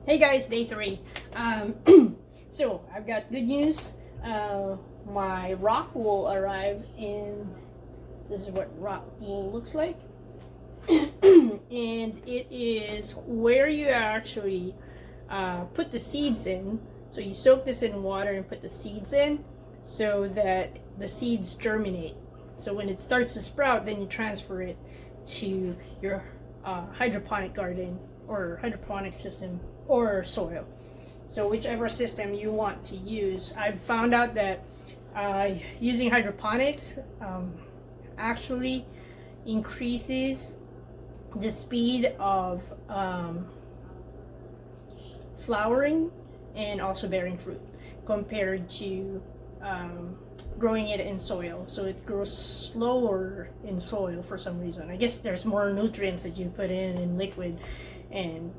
Hey guys, day 3. So I've got good news. My rock wool arrived, and this is what rock wool looks like. And it is where you actually put the seeds in. So you soak this in water and put the seeds in so that the seeds germinate. So when it starts to sprout, then you transfer it to your hydroponic garden or hydroponic system or soil. So whichever system you want to use. I've found out that using hydroponics actually increases the speed of flowering and also bearing fruit compared to growing it in soil. So it grows slower in soil for some reason. I guess there's more nutrients that you put in liquid, and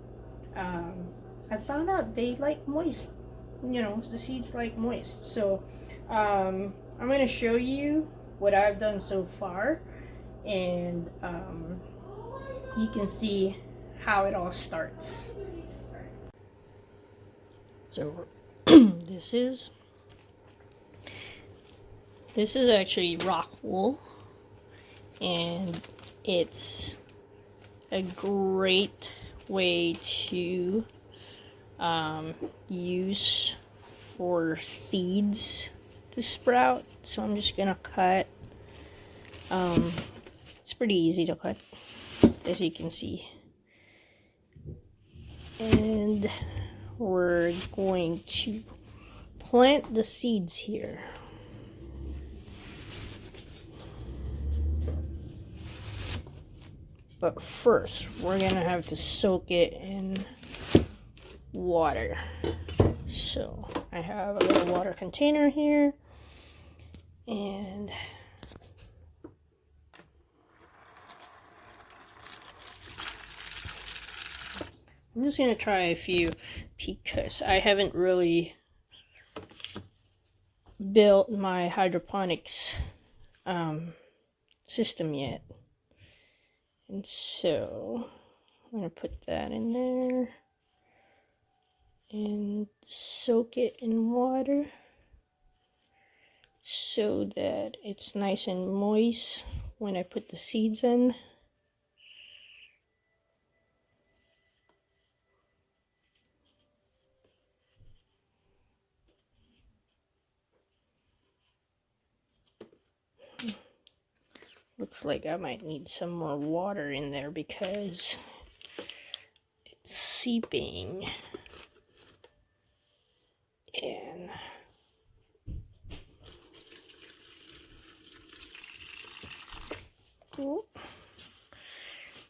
I found out they like moist. You know, the seeds like moist. So I'm going to show you what I've done so far, and you can see how it all starts. So this is actually rock wool, and it's a great way to use for seeds to sprout. So I'm just gonna cut. It's pretty easy to cut, as you can see, and we're going to plant the seeds here. But first, we're gonna have to soak it in water. So I have a little water container here, and I'm just gonna try a few because I haven't really built my hydroponics system yet. And so I'm gonna put that in there and soak it in water so that it's nice and moist when I put the seeds in. Looks like I might need some more water in there because it's seeping in. Cool.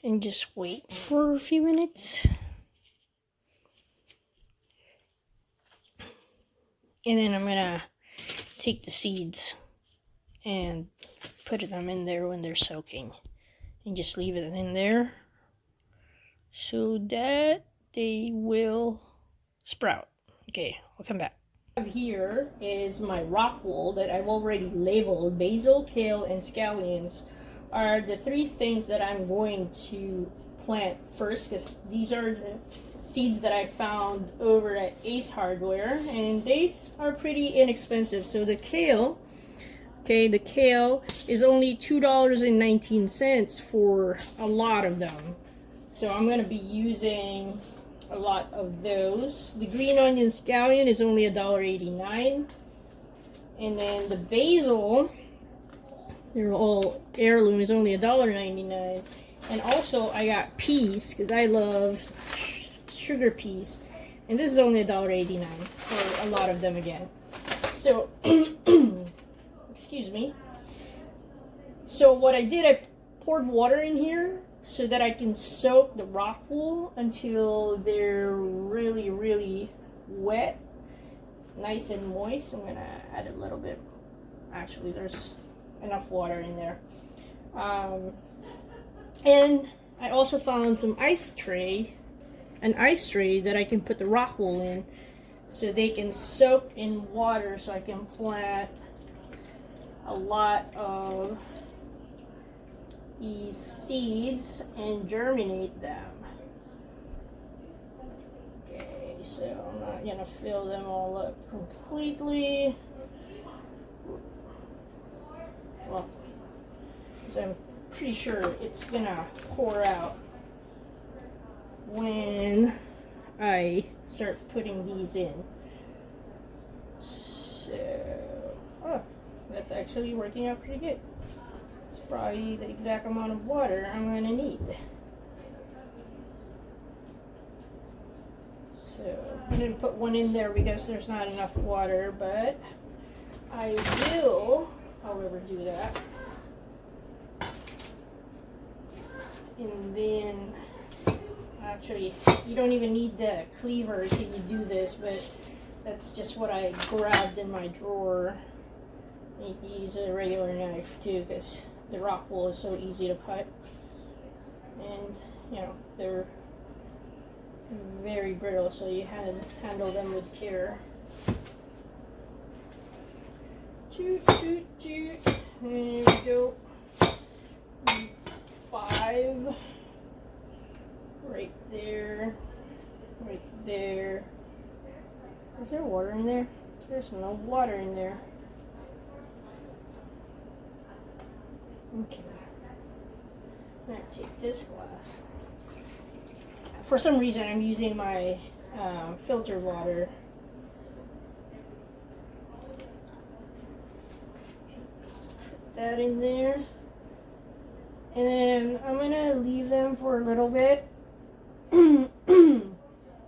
And just wait for a few minutes. And then I'm gonna take the seeds and put them in there when they're soaking, and just leave it in there so that they will sprout. Okay, I'll come back. Here is my rock wool that I've already labeled. Basil, kale, and scallions are the 3 things that I'm going to plant first, because these are the seeds that I found over at Ace Hardware, and they are pretty inexpensive. So the kale, the kale is only $2.19 for a lot of them. So I'm going to be using a lot of those. The green onion scallion is only $1.89. And then the basil, they're all heirloom, is only $1.99. And also I got peas, because I love sugar peas. And this is only $1.89 for a lot of them again. So excuse me. So what I did, I poured water in here so that I can soak the rock wool until they're really, really wet, nice and moist. I'm gonna add a little bit. Actually, there's enough water in there. And I also found an ice tray that I can put the rock wool in so they can soak in water, so I can plant a lot of these seeds and germinate them. Okay. so I'm not gonna fill them all up completely. Well, because I'm pretty sure it's gonna pour out when I start putting these in. So, oh, that's actually working out pretty good. It's probably the exact amount of water I'm gonna need. So I didn't put one in there because there's not enough water, but I will, however, do that. And then, actually, you don't even need the cleaver till you do this, but that's just what I grabbed in my drawer. You can use a regular knife too, because the rock wool is so easy to cut. And, you know, they're very brittle, so you handle them with care. Toot, toot, toot. There we go. 5. Right there. Right there. Is there water in there? There's no water in there. Okay. I'm going to take this glass. For some reason, I'm using my filter water. Put that in there. And then I'm going to leave them for a little bit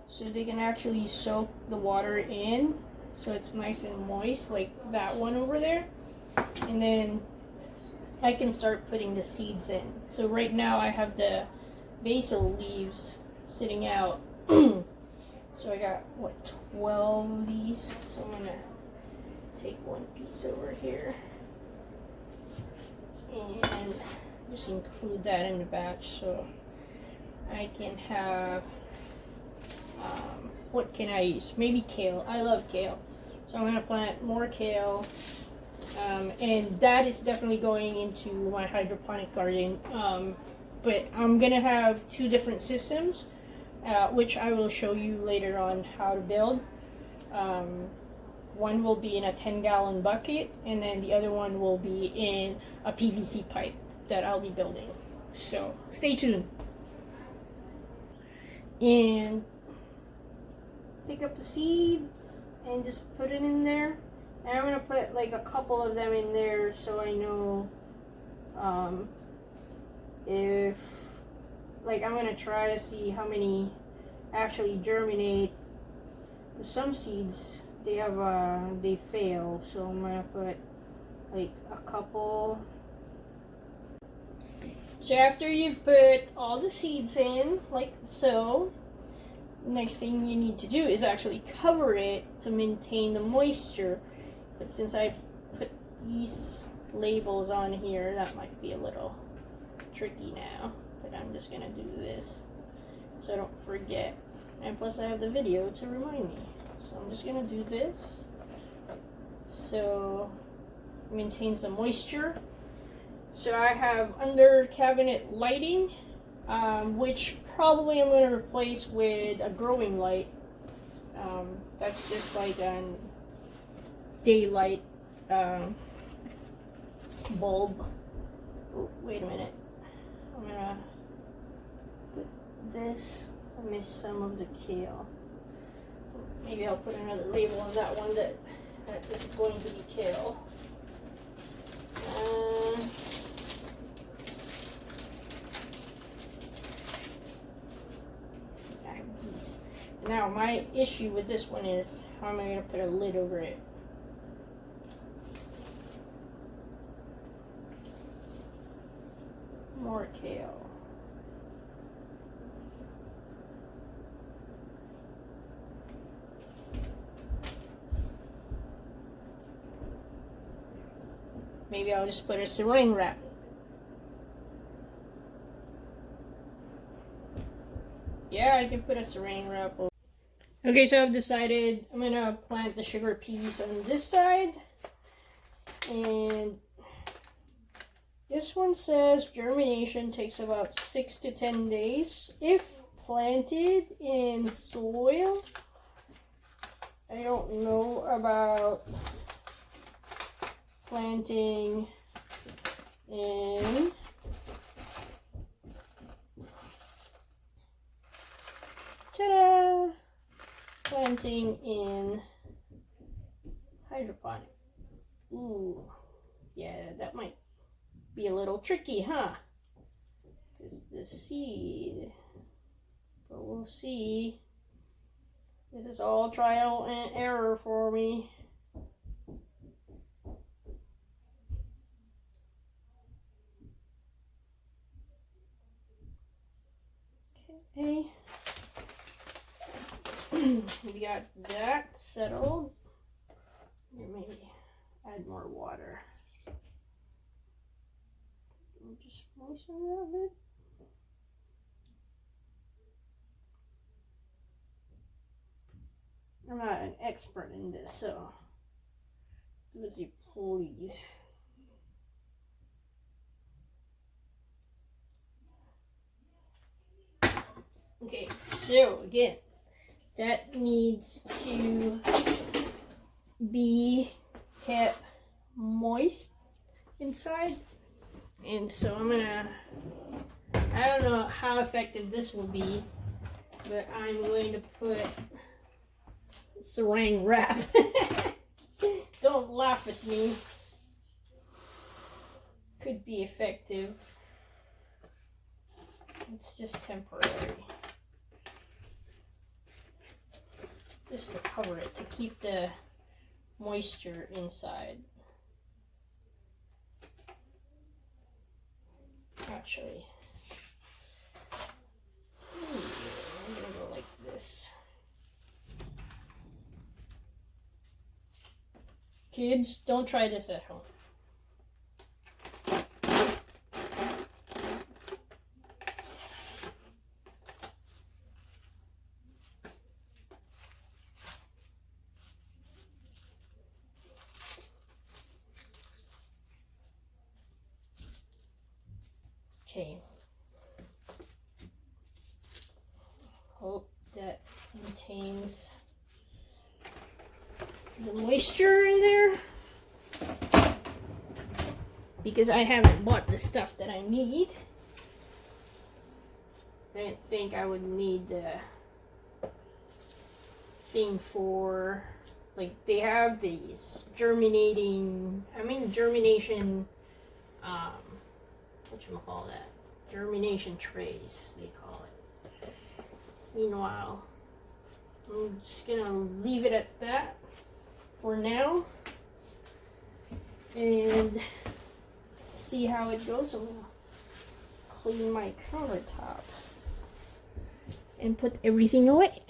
so they can actually soak the water in, so it's nice and moist like that one over there. And then I can start putting the seeds in. So right now I have the basil leaves sitting out. So I got, what, 12 of these? So I'm going to take one piece over here and just include that in the batch so I can have, what can I use? Maybe kale. I love kale. So I'm going to plant more kale. And that is definitely going into my hydroponic garden. But I'm going to have 2 different systems, which I will show you later on how to build. One will be in a 10-gallon bucket, and then the other one will be in a PVC pipe that I'll be building. So stay tuned. And pick up the seeds and just put it in there. And I'm going to put like a couple of them in there so I know if, like, I'm going to try to see how many actually germinate. Some seeds, they have, they fail, so I'm going to put like a couple. So after you've put all the seeds in, like so, next thing you need to do is actually cover it to maintain the moisture. But since I put these labels on here, that might be a little tricky now. But I'm just going to do this so I don't forget. And plus I have the video to remind me. So I'm just going to do this so it maintains the moisture. So I have under cabinet lighting, which probably I'm going to replace with a growing light. That's just like a daylight bulb. Oh, wait a minute. I'm going to put this. I missed some of the kale. Maybe I'll put another label on that one that is going to be kale. Now my issue with this one is how am I going to put a lid over it? More kale. Maybe I'll just put a saran wrap. Yeah, I can put a saran wrap over. Okay, so I've decided I'm gonna plant the sugar peas on this side. And this one says germination takes about 6 to 10 days if planted in soil I don't know about planting in ta-da! Planting in hydroponic. Ooh, yeah, that might be a little tricky, huh? Because the seed, but we'll see. This is all trial and error for me. Okay. We got that settled. Maybe add more water. Just moisten it a little bit. I'm not an expert in this, so do you please. Okay, so again, that needs to be kept moist inside. And so I don't know how effective this will be, but I'm going to put saran wrap. Don't laugh at me. Could be effective. It's just temporary. Just to cover it, to keep the moisture inside. Actually, I'm gonna go like this. Kids, don't try this at home. Okay. Hope that contains the moisture in there, because I haven't bought the stuff that I need. I didn't think I would need the thing for, like, they have these germination, whatchamacallit, germination trays, they call it. Meanwhile, I'm just gonna leave it at that for now and see how it goes. I'm gonna clean my countertop and put everything away.